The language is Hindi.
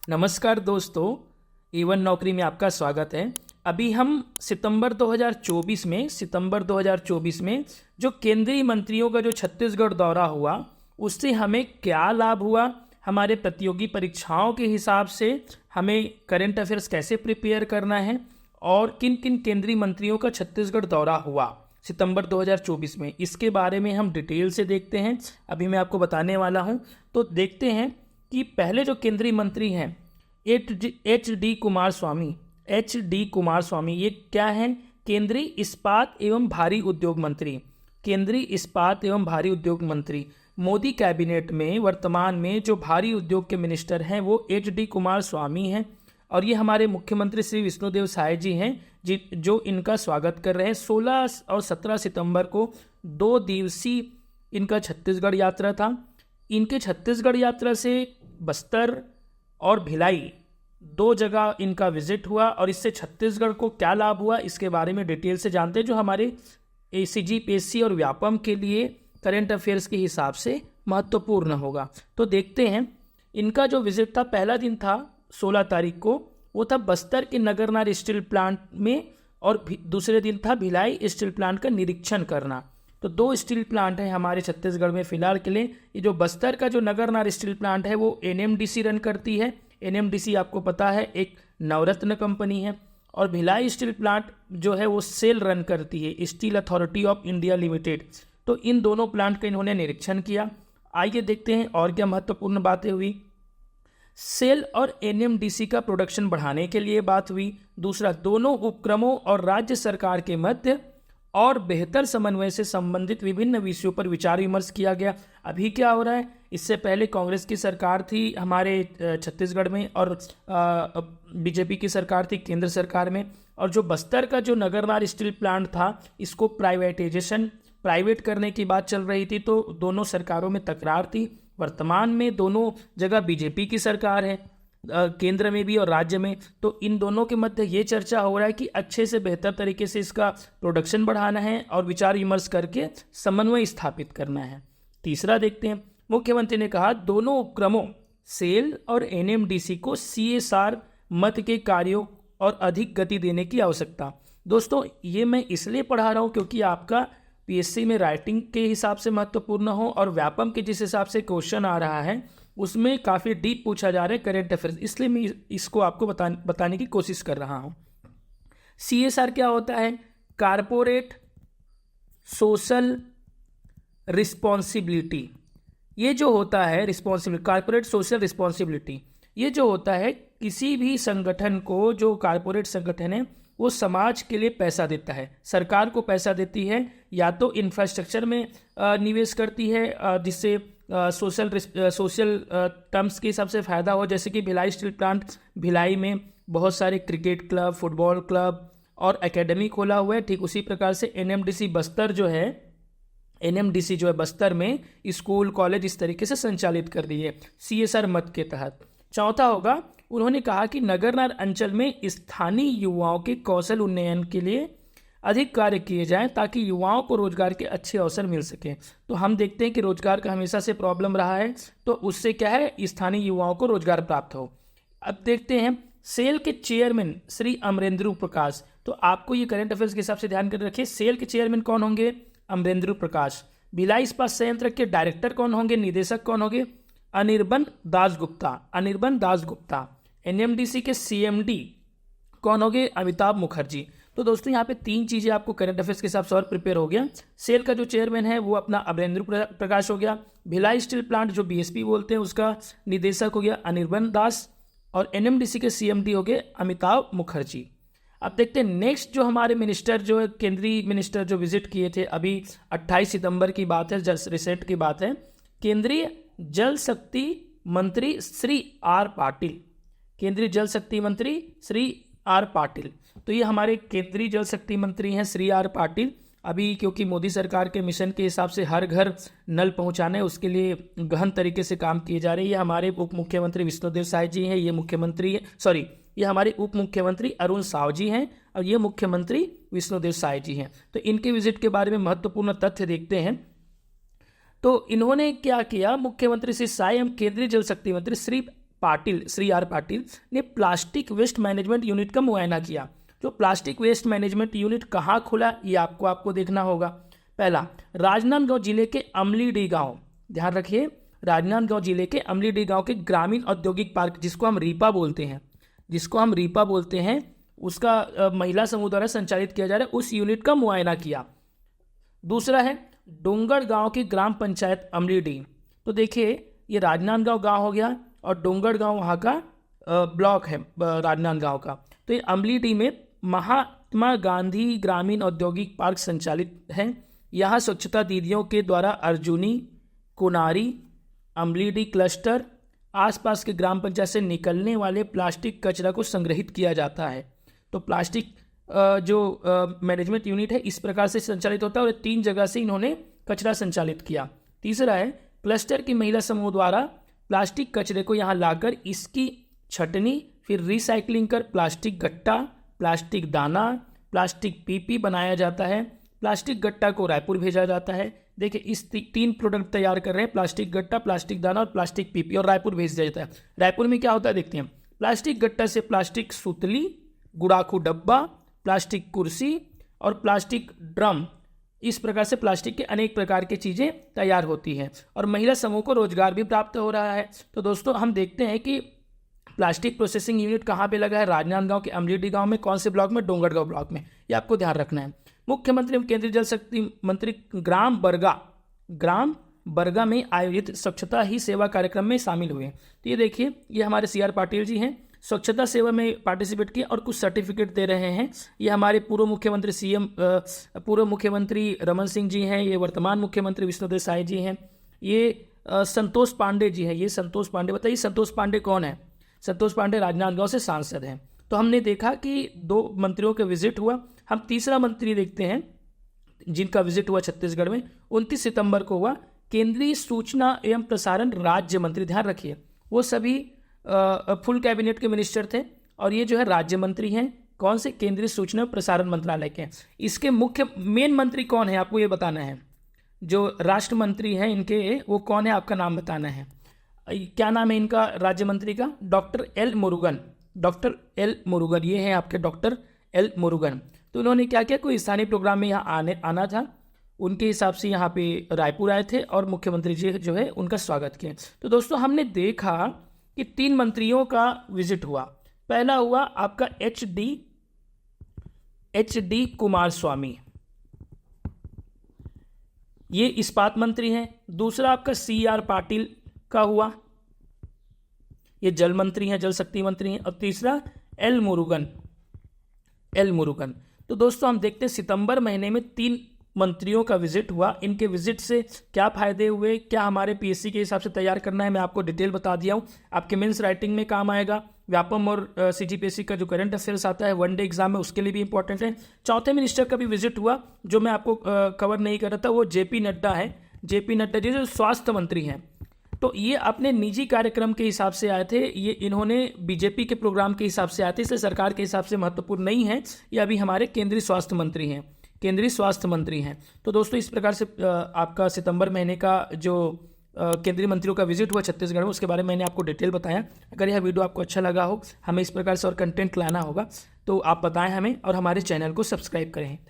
नमस्कार दोस्तों, A1 नौकरी में आपका स्वागत है। अभी हम सितंबर 2024 में जो केंद्रीय मंत्रियों का जो छत्तीसगढ़ दौरा हुआ उससे हमें क्या लाभ हुआ, हमारे प्रतियोगी परीक्षाओं के हिसाब से हमें करंट अफेयर्स कैसे प्रिपेयर करना है और किन किन केंद्रीय मंत्रियों का छत्तीसगढ़ दौरा हुआ सितंबर 2024 में, इसके बारे में हम डिटेल से देखते हैं। अभी मैं आपको बताने वाला हूं। तो देखते हैं कि पहले जो केंद्रीय मंत्री हैं एच डी कुमार स्वामी, ये क्या हैं? केंद्रीय इस्पात एवं भारी उद्योग मंत्री। केंद्रीय इस्पात एवं भारी उद्योग मंत्री मोदी कैबिनेट में वर्तमान में जो भारी उद्योग के मिनिस्टर हैं वो एच डी कुमार स्वामी हैं और ये हमारे मुख्यमंत्री श्री विष्णुदेव साय जी हैं जो इनका स्वागत कर रहे हैं। 16 और 17 सितंबर को 2 दिवसीय इनका छत्तीसगढ़ यात्रा था। इनके छत्तीसगढ़ यात्रा से बस्तर और भिलाई 2 जगह इनका विजिट हुआ और इससे छत्तीसगढ़ को क्या लाभ हुआ इसके बारे में डिटेल से जानते हैं, जो हमारे ACG, PSC और व्यापम के लिए करंट अफेयर्स के हिसाब से महत्वपूर्ण होगा। तो देखते हैं, इनका जो विजिट था, पहला दिन था 16 तारीख को, वो था बस्तर के नगरनार स्टील प्लांट में और दूसरे दिन था भिलाई स्टील प्लांट का निरीक्षण करना। तो 2 स्टील प्लांट हैं हमारे छत्तीसगढ़ में फिलहाल के लिए। ये जो बस्तर का जो नगरनार स्टील प्लांट है वो NMDC रन करती है। NMDC आपको पता है एक नवरत्न कंपनी है। और भिलाई स्टील प्लांट जो है वो सेल रन करती है, steel authority of India limited. तो इन दोनों प्लांट का इन्होंने निरीक्षण किया। आइए देखते हैं और क्या महत्वपूर्ण बातें हुई। सेल और NMDC का प्रोडक्शन बढ़ाने के लिए बात हुई। दूसरा, दोनों उपक्रमों और राज्य सरकार के मध्य और बेहतर समन्वय से संबंधित विभिन्न विषयों पर विचार विमर्श किया गया। अभी क्या हो रहा है, इससे पहले कांग्रेस की सरकार थी हमारे छत्तीसगढ़ में और बीजेपी की सरकार थी केंद्र सरकार में। और जो बस्तर का जो नगरनार स्टील प्लांट था इसको प्राइवेट करने की बात चल रही थी, तो दोनों सरकारों में तकरार थी। वर्तमान में दोनों जगह बीजेपी की सरकार है, केंद्र में भी और राज्य में। तो इन दोनों के मध्य ये चर्चा हो रहा है कि अच्छे से बेहतर तरीके से इसका प्रोडक्शन बढ़ाना है और विचार विमर्श करके समन्वय स्थापित करना है। तीसरा देखते हैं, मुख्यमंत्री ने कहा दोनों उपक्रमों सेल और NMDC को CSR मत के कार्यों और अधिक गति देने की आवश्यकता। दोस्तों, ये मैं इसलिए पढ़ा रहा हूँ क्योंकि आपका PSC में राइटिंग के हिसाब से महत्वपूर्ण हो और व्यापम के जिस हिसाब से क्वेश्चन आ रहा है उसमें काफ़ी डीप पूछा जा रहा है करंट अफेयर्स, इसलिए मैं इसको आपको बताने की कोशिश कर रहा हूँ। CSR क्या होता है? Corporate social responsibility. ये जो होता है कारपोरेट सोशल रिस्पॉन्सिबिलिटी, ये जो होता है किसी भी संगठन को, जो कारपोरेट संगठन है वो समाज के लिए पैसा देता है, सरकार को पैसा देती है, या तो इंफ्रास्ट्रक्चर में निवेश करती है जिससे सोशल टर्म्स के हिसाब से फ़ायदा हो। जैसे कि भिलाई स्टील प्लांट, भिलाई में बहुत सारे क्रिकेट क्लब, फुटबॉल क्लब और एकेडमी खोला हुआ है। ठीक उसी प्रकार से NMDC जो है बस्तर में स्कूल कॉलेज इस तरीके से संचालित कर रही है CSR मत के तहत। चौथा होगा, उन्होंने कहा कि नगरनार अंचल में स्थानीय युवाओं के कौशल उन्नयन के लिए अधिक कार्य किए जाएं ताकि युवाओं को रोजगार के अच्छे अवसर मिल सकें। तो हम देखते हैं कि रोजगार का हमेशा से प्रॉब्लम रहा है, तो उससे क्या है, स्थानीय युवाओं को रोजगार प्राप्त हो। अब देखते हैं, सेल के चेयरमैन श्री अमरेंद्र प्रकाश। तो आपको ये करंट अफेयर्स के हिसाब से ध्यान कर रखिए, सेल के चेयरमैन कौन होंगे? अमरेंद्र प्रकाश। भिलाई इस्पात संयंत्र के डायरेक्टर कौन होंगे, निदेशक कौन होंगे? अनिर्बन दासगुप्ता। NMDC के CMD कौन होंगे? अमिताभ मुखर्जी। तो दोस्तों, यहाँ पे 3 चीज़ें आपको करंट अफेयर्स के हिसाब से और प्रिपेयर हो गया। सेल का जो चेयरमैन है वो अपना अमरेंद्र प्रकाश हो गया। भिलाई स्टील प्लांट जो BSP बोलते हैं उसका निदेशक हो गया अनिर्बन दास और NMDC के CMD हो गए अमिताभ मुखर्जी। अब देखते हैं नेक्स्ट, जो हमारे मिनिस्टर जो केंद्रीय मिनिस्टर जो विजिट किए थे, अभी 28 सितंबर की बात है, जस्ट रिसेंट की बात है। केंद्रीय जल शक्ति मंत्री श्री R पाटिल, केंद्रीय जल शक्ति मंत्री श्री R पाटिल। तो ये हमारे केंद्रीय जल शक्ति मंत्री हैं श्री R पाटिल। अभी क्योंकि मोदी सरकार के मिशन के हिसाब से हर घर नल पहुंचाने, उसके लिए गहन तरीके से काम किए जा रहे हैं। ये हमारे उप मुख्यमंत्री विष्णुदेव साय जी हैं, ये हमारे उप मुख्यमंत्री अरुण साव जी हैं और ये मुख्यमंत्री विष्णुदेव साय जी हैं। तो इनके विजिट के बारे में महत्वपूर्ण तथ्य देखते हैं। तो इन्होंने क्या किया, मुख्यमंत्री श्री साय एवं केंद्रीय जल शक्ति मंत्री श्री पाटिल, श्री आर पाटिल ने प्लास्टिक वेस्ट मैनेजमेंट यूनिट का मुआयना किया। जो प्लास्टिक वेस्ट मैनेजमेंट यूनिट कहाँ खुला ये आपको देखना होगा। पहला, राजनांदगांव जिले के अमलीडी गांव, ध्यान रखिए, राजनांदगांव जिले के अमलीडी गांव के ग्रामीण औद्योगिक पार्क, जिसको हम रीपा बोलते हैं, उसका महिला समूह द्वारा संचालित किया जा रहा है, उस यूनिट का मुआयना किया। दूसरा है डोंगड़ गांव की ग्राम पंचायत अमलीडी। तो देखिए ये राजनांदगांव गांव हो गया और डोंगड़ गांव वहाँ का ब्लॉक है राजनांदगांव का। तो ये अमलीडी में महात्मा गांधी ग्रामीण औद्योगिक पार्क संचालित है। यहाँ स्वच्छता दीदियों के द्वारा अर्जुनी, कुनारी, अमलीडी क्लस्टर आसपास के ग्राम पंचायत से निकलने वाले प्लास्टिक कचरा को संग्रहित किया जाता है। तो प्लास्टिक जो मैनेजमेंट यूनिट है इस प्रकार से संचालित होता है और 3 जगह से इन्होंने कचरा संचालित किया। तीसरा है क्लस्टर की महिला समूह द्वारा प्लास्टिक कचरे को यहाँ लाकर इसकी छटनी, फिर रिसाइकलिंग कर प्लास्टिक गट्टा, प्लास्टिक दाना, प्लास्टिक पीपी बनाया जाता है। प्लास्टिक गट्टा को रायपुर भेजा जाता है। देखिए इस 3 प्रोडक्ट तैयार कर रहे हैं, प्लास्टिक गट्टा, प्लास्टिक दाना और प्लास्टिक पीपी, और रायपुर भेज दिया जाता है। रायपुर में क्या होता है देखते हैं। प्लास्टिक गट्टा से प्लास्टिक सुतली, गुड़ाखू डब्बा, प्लास्टिक कुर्सी और प्लास्टिक ड्रम, इस प्रकार से प्लास्टिक के अनेक प्रकार की चीज़ें तैयार होती हैं और महिला समूह को रोजगार भी प्राप्त हो रहा है। तो दोस्तों हम देखते हैं कि प्लास्टिक प्रोसेसिंग यूनिट कहाँ पे लगा है, राजनांदगांव के अमलीडी गांव में, कौन से ब्लॉक में, डोंगड़गांव ब्लॉक में, ये आपको ध्यान रखना है। मुख्यमंत्री एवं केंद्रीय जल शक्ति मंत्री ग्राम बरगा में आयोजित स्वच्छता ही सेवा कार्यक्रम में शामिल हुए। तो ये देखिए ये हमारे CR पाटिल जी हैं, स्वच्छता सेवा में पार्टिसिपेट किए और कुछ सर्टिफिकेट दे रहे हैं। ये हमारे पूर्व मुख्यमंत्री रमन सिंह जी हैं, ये वर्तमान मुख्यमंत्री विष्णुदेव साय जी हैं, ये संतोष पांडे जी हैं। ये संतोष पांडे, बताइए संतोष पांडे कौन है? संतोष पांडे राजनांदगांव से सांसद हैं। तो हमने देखा कि 2 मंत्रियों का विजिट हुआ। हम तीसरा मंत्री देखते हैं जिनका विजिट हुआ छत्तीसगढ़ में, 29 सितंबर को हुआ। केंद्रीय सूचना एवं प्रसारण राज्य मंत्री, ध्यान रखिए वो सभी फुल कैबिनेट के मिनिस्टर थे और ये जो है राज्य मंत्री हैं। कौन से? केंद्रीय सूचना एवं प्रसारण मंत्रालय के। इसके मुख्य मेन मंत्री कौन है आपको ये बताना है। जो राष्ट्र मंत्री हैं इनके वो कौन है आपका नाम बताना है। क्या नाम है इनका राज्य मंत्री का? डॉक्टर एल मुरुगन, ये हैं आपके डॉक्टर एल मुरुगन। तो उन्होंने क्या किया, कोई स्थानीय प्रोग्राम में यहाँ आना था, उनके हिसाब से यहाँ पे रायपुर आए थे और मुख्यमंत्री जी जो है उनका स्वागत किया। तो दोस्तों हमने देखा कि 3 मंत्रियों का विजिट हुआ। पहला हुआ आपका एच डी कुमारस्वामी, ये इस्पात मंत्री हैं। दूसरा आपका CR पाटिल का हुआ, ये जल मंत्री हैं, जल शक्ति मंत्री हैं। और तीसरा एल मुरुगन। तो दोस्तों हम देखते हैं सितंबर महीने में 3 मंत्रियों का विजिट हुआ। इनके विजिट से क्या फायदे हुए, क्या हमारे PSC के हिसाब से तैयार करना है, मैं आपको डिटेल बता दिया हूँ। आपके मेंस राइटिंग में काम आएगा। व्यापम और CGPSC का जो करंट अफेयर्स आता है 1 डे एग्जाम में, उसके लिए भी इंपॉर्टेंट है। चौथे मिनिस्टर का भी विजिट हुआ जो मैं आपको कवर नहीं कर रहा था, वो JP नड्डा है। JP नड्डा जी जो स्वास्थ्य मंत्री हैं। तो ये अपने निजी कार्यक्रम के हिसाब से आए थे, ये इन्होंने BJP के प्रोग्राम के हिसाब से आए थे, इसलिए सरकार के हिसाब से महत्वपूर्ण नहीं है। ये अभी हमारे केंद्रीय स्वास्थ्य मंत्री हैं। तो दोस्तों इस प्रकार से आपका सितंबर महीने का जो केंद्रीय मंत्रियों का विजिट हुआ छत्तीसगढ़ में, उसके बारे में मैंने आपको डिटेल बताया। अगर यह वीडियो आपको अच्छा लगा हो, हमें इस प्रकार से और कंटेंट लाना होगा तो आप बताएं हमें और हमारे चैनल को सब्सक्राइब करें।